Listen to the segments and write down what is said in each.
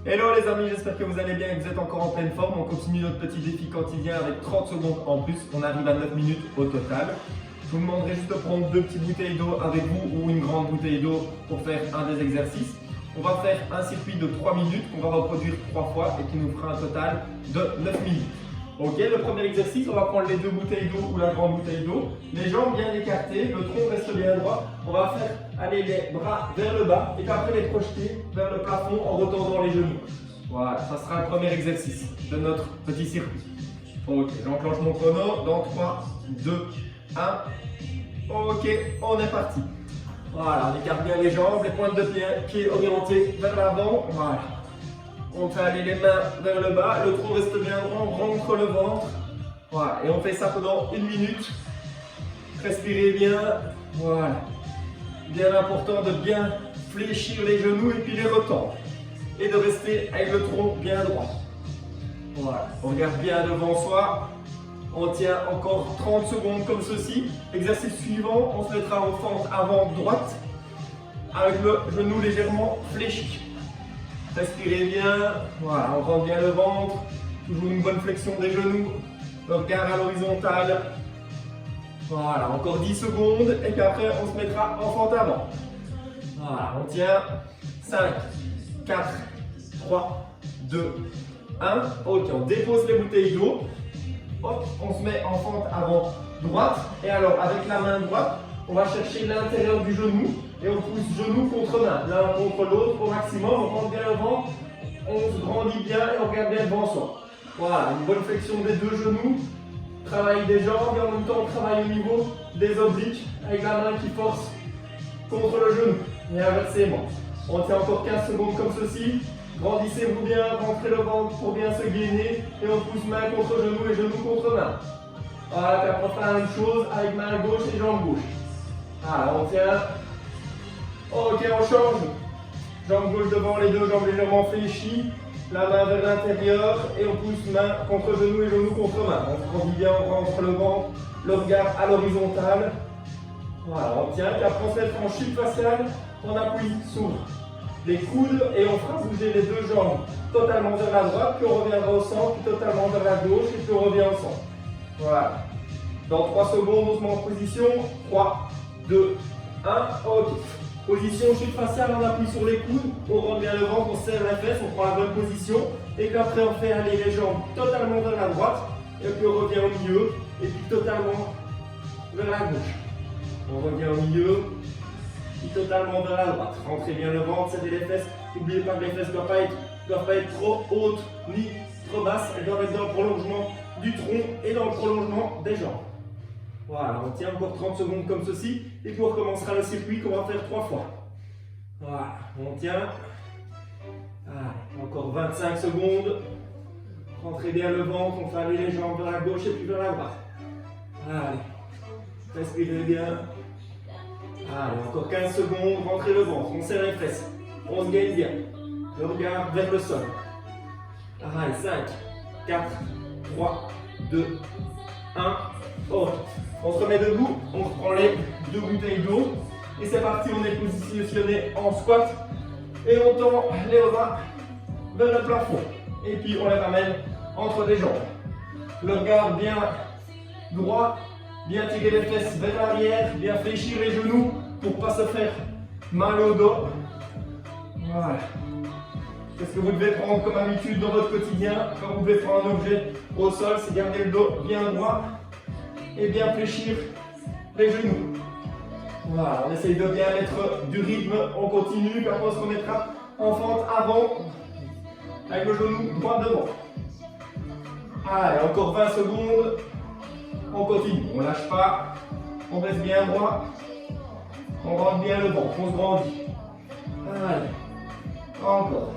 Hello les amis, j'espère que vous allez bien et que vous êtes encore en pleine forme. On continue notre petit défi quotidien avec 30 secondes en plus. On arrive à 9 minutes au total. Je vous demanderai juste de prendre 2 petites bouteilles d'eau avec vous ou une grande bouteille d'eau pour faire un des exercices. On va faire un circuit de 3 minutes qu'on va reproduire 3 fois et qui nous fera un total de 9 minutes. Ok, le premier exercice, on va prendre les 2 bouteilles d'eau ou la grande bouteille d'eau. Les jambes bien écartées, le tronc reste bien droit. On va faire aller les bras vers le bas et puis après les projeter vers le plafond en retendant les genoux. Voilà, ça sera le premier exercice de notre petit circuit. Ok, j'enclenche mon chrono dans 3, 2, 1. Ok, on est parti. Voilà, on écarte bien les jambes, les pointes de pied orientées vers l'avant. Voilà. On fait aller les mains vers le bas, le tronc reste bien droit, on rentre le ventre. Voilà, et on fait ça pendant 1 minute. Respirez bien. Voilà. Bien important de bien fléchir les genoux et puis les retendre. Et de rester avec le tronc bien droit. Voilà, on regarde bien devant soi. On tient encore 30 secondes comme ceci. Exercice suivant, on se mettra en fente avant droite avec le genou légèrement fléchi. Respirez bien, voilà, on rentre bien le ventre, toujours une bonne flexion des genoux, le regard à l'horizontale. Voilà, encore 10 secondes et puis après on se mettra en fente avant. Voilà, on tient 5, 4, 3, 2, 1. Ok, on dépose les bouteilles d'eau. Hop, on se met en fente avant droite. Et alors, avec la main droite, on va chercher l'intérieur du genou et on pousse genou contre main, l'un contre l'autre au maximum. On rentre bien le ventre, on se grandit bien et on regarde bien devant soi. Voilà, une bonne flexion des deux genoux. Travail des jambes et en même temps, on travaille au niveau des obliques avec la main qui force contre le genou. Et inversement. On tient encore 15 secondes comme ceci. Grandissez-vous bien, rentrez le ventre pour bien se gainer et on pousse main contre genou et genou contre main. Voilà, puis après on fait la même chose avec main gauche et jambe gauche. Voilà, on tient. Ok, on change. Jambe gauche devant, les deux jambes légèrement fléchies. La main vers l'intérieur et on pousse main contre genou et genou contre main. On se grandit bien, on rentre le ventre, le regard à l'horizontale. Voilà, on tient, puis après on se met en chute faciale, on appuie sur les coudes et on fera bouger les deux jambes totalement vers la droite, puis on reviendra au centre, puis totalement vers la gauche, et puis on revient au centre. Voilà. Dans 3 secondes, on se met en position. 3, 2, 1. Ok. Position chute faciale, on appuie sur les coudes, on rentre bien le ventre, on serre la fesse, on prend la bonne position. Et puis après, on fait aller les jambes totalement vers la droite, et puis on revient au milieu, et puis totalement vers la gauche. On revient au milieu. Totalement vers la droite. Rentrez bien le ventre, serrez les fesses. N'oubliez pas que les fesses ne doivent pas être trop hautes ni trop basses. Elles doivent être dans le prolongement du tronc et dans le prolongement des jambes. Voilà, on tient encore 30 secondes comme ceci. Et puis on recommencera le circuit qu'on va faire 3 fois. Voilà, on tient. Voilà, encore 25 secondes. Rentrez bien le ventre, on fait aller les jambes vers la gauche et puis vers la droite. Allez, respirez bien. Allez, encore 15 secondes, rentrez le ventre, on serre les fesses, on se gagne bien. Le regard vers le sol. Allez, 5, 4, 3, 2, 1. Oh. On se remet debout, on reprend les 2 bouteilles d'eau. Et c'est parti, on est positionné en squat. Et on tend les bras vers le plafond. Et puis on les ramène entre les jambes. Le regard bien droit. Bien tirer les fesses vers l'arrière, bien fléchir les genoux pour ne pas se faire mal au dos. Voilà. Qu'est-ce que vous devez prendre comme habitude dans votre quotidien quand vous devez prendre un objet au sol, c'est garder le dos bien droit et bien fléchir les genoux. Voilà, on essaye de bien mettre du rythme, on continue, puis après on se remettra en fente avant avec le genou droit devant. Allez, encore 20 secondes. On continue, on ne lâche pas, on reste bien droit, on rentre bien le ventre, on se grandit. Allez, encore,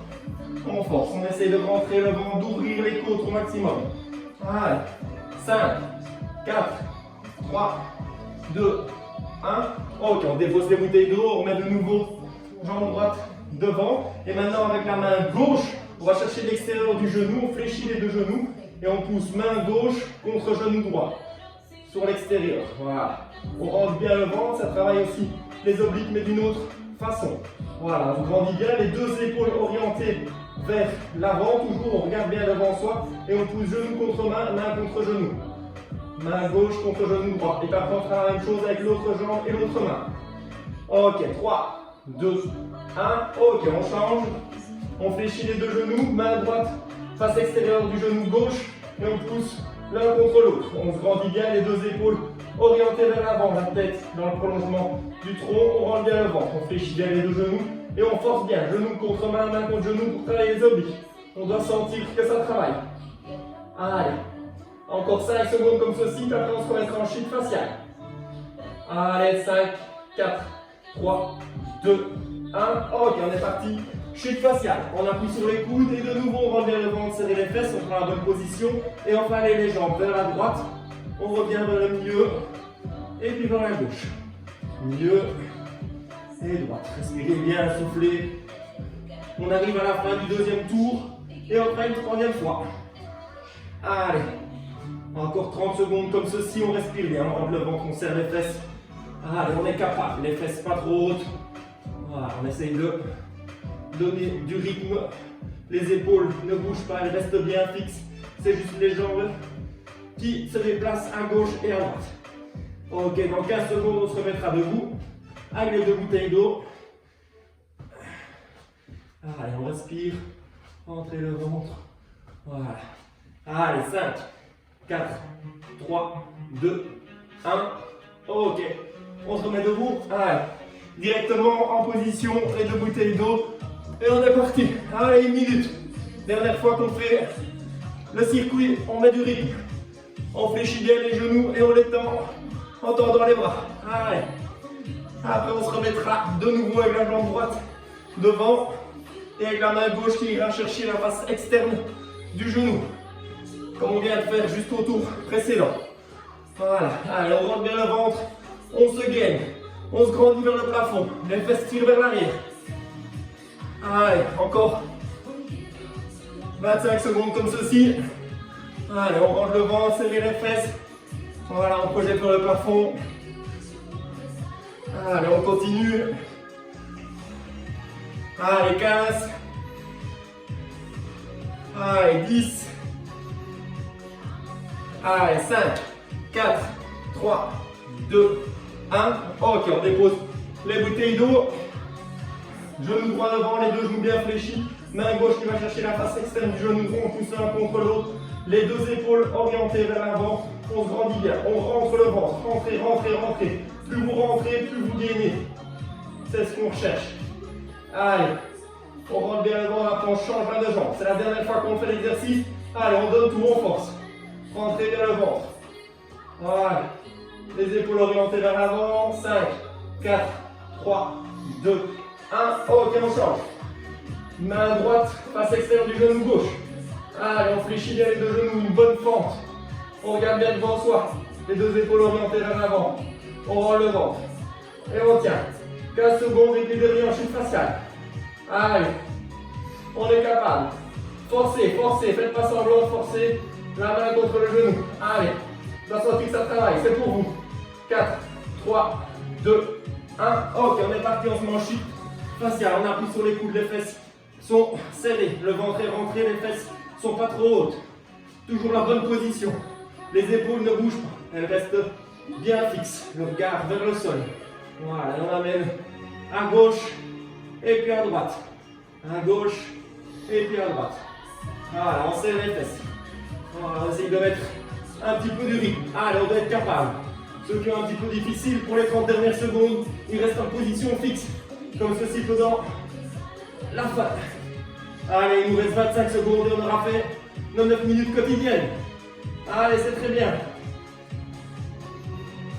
on force, on essaye de rentrer le ventre, d'ouvrir les côtes au maximum. Allez, 5, 4, 3, 2, 1. Ok, on dépose les bouteilles d'eau, on remet de nouveau jambe droite devant. Et maintenant avec la main gauche, on va chercher l'extérieur du genou, on fléchit les deux genoux et on pousse main gauche contre genou droit. Sur l'extérieur, voilà. On rentre bien le ventre, ça travaille aussi les obliques mais d'une autre façon. Voilà, on grandit bien, les deux épaules orientées vers l'avant, toujours on regarde bien devant soi et on pousse genou contre main, main contre genou. Main gauche contre genou droit. Et après on fera la même chose avec l'autre jambe et l'autre main. Ok, 3, 2, 1. Ok, on change. On fléchit les deux genoux, main droite, face extérieure du genou gauche et on pousse l'un contre l'autre. On se grandit bien, les deux épaules orientées vers l'avant, la tête dans le prolongement du tronc, on rentre bien le ventre. On fléchit bien les deux genoux et on force bien, genou contre main, main contre genou pour travailler les obliques. On doit sentir que ça travaille. Allez, encore 5 secondes comme ceci, puis après on se remettra en chute faciale. Allez, 5, 4, 3, 2, 1. Ok, on est parti. Chute faciale. On appuie sur les coudes et de nouveau on rentre vers le ventre, serrer les fesses, on prend la bonne position et on fait aller les jambes vers la droite. On revient vers le milieu et puis vers la gauche. Milieu et droite. Respirez bien, soufflez. On arrive à la fin du deuxième tour et on fera une troisième fois. Allez. Encore 30 secondes comme ceci, on respire bien, on rentre le ventre, on serre les fesses. Allez, on est capable, les fesses pas trop hautes. Voilà, on essaye de donner du rythme. Les épaules ne bougent pas, elles restent bien fixes. C'est juste les jambes qui se déplacent à gauche et à droite. Ok, dans 15 secondes, on se remettra debout avec les deux bouteilles d'eau. Allez, on respire. Rentrez le ventre. Voilà. Allez, 5, 4, 3, 2, 1. Ok. On se remet debout. Allez. Directement en position, les deux bouteilles d'eau. Et on est parti. Allez, 1 minute. Dernière fois qu'on fait le circuit, on met du rythme. On fléchit bien les genoux et on les tend en tendant les bras. Allez. Après, on se remettra de nouveau avec la jambe droite devant et avec la main gauche qui ira chercher la face externe du genou. Comme on vient de faire juste au tour précédent. Voilà. Allez, on rentre bien le ventre. On se gaine. On se grandit vers le plafond. Les fesses tirent vers l'arrière. Allez, encore 25 secondes comme ceci. Allez, on rentre le ventre, serrer les fesses. Voilà, on projette vers le plafond. Allez, on continue. Allez, 15. Allez, 10. Allez, 5, 4, 3, 2, 1. Ok, on dépose les bouteilles d'eau. Genou droit devant, les deux genoux bien fléchis. Main gauche qui va chercher la face externe du genou, on pousse l'un contre l'autre. Les deux épaules orientées vers l'avant. On se grandit bien, on rentre le ventre. Rentrez, rentrez, rentrez. Plus vous rentrez, plus vous gainez. C'est ce qu'on recherche. Allez, on rentre bien le ventre, après on change la de jambe. C'est la dernière fois qu'on fait l'exercice. Allez, on donne tout, on force. Rentrez bien le ventre. Voilà. Les épaules orientées vers l'avant. 5, 4, 3, 2, 1. Ok, on change. Main droite, face extérieure du genou gauche. Allez, on fléchit bien les deux genoux, une bonne fente. On regarde bien devant soi. Les deux épaules orientées vers l'avant. On rend le ventre. Et on tient. 15 secondes et puis derrière en chute faciale. Allez. On est capable. Forcez, forcez. Faites pas semblant de forcer. La main contre le genou. Allez. On va sentir que ça travaille. C'est pour vous. 4, 3, 2, 1. Ok, on est parti. On se met en chute faciale. On appuie sur les coudes. Les fesses sont serrées. Le ventre est rentré. Les fesses sont pas trop hautes. Toujours la bonne position. Les épaules ne bougent pas. Elles restent bien fixes. Le regard vers le sol. Voilà, on amène à gauche et puis à droite. À gauche et puis à droite. Voilà, on serre les fesses. Voilà, on essaye de mettre un petit peu du rythme. Allez, on doit être capable. Ceux qui ont un petit peu difficile, pour les 30 dernières secondes, ils restent en position fixe. Comme ceci pendant la fin. Allez, il nous reste 25 secondes et on aura fait nos 9 minutes quotidiennes. Allez, c'est très bien.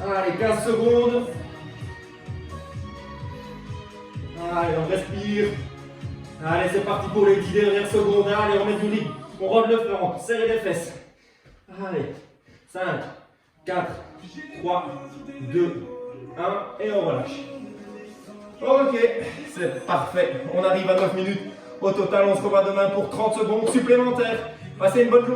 Allez, 15 secondes. Allez, on respire. Allez, c'est parti pour les 10 dernières secondes. Allez, on met du rythme. On roule le flanc. Serrez les fesses. Allez, 5, 4, 3, 2, 1. Et on relâche. Ok, c'est parfait. On arrive à 9 minutes. Au total, on se revoit demain pour 30 secondes supplémentaires. Passez une bonne journée.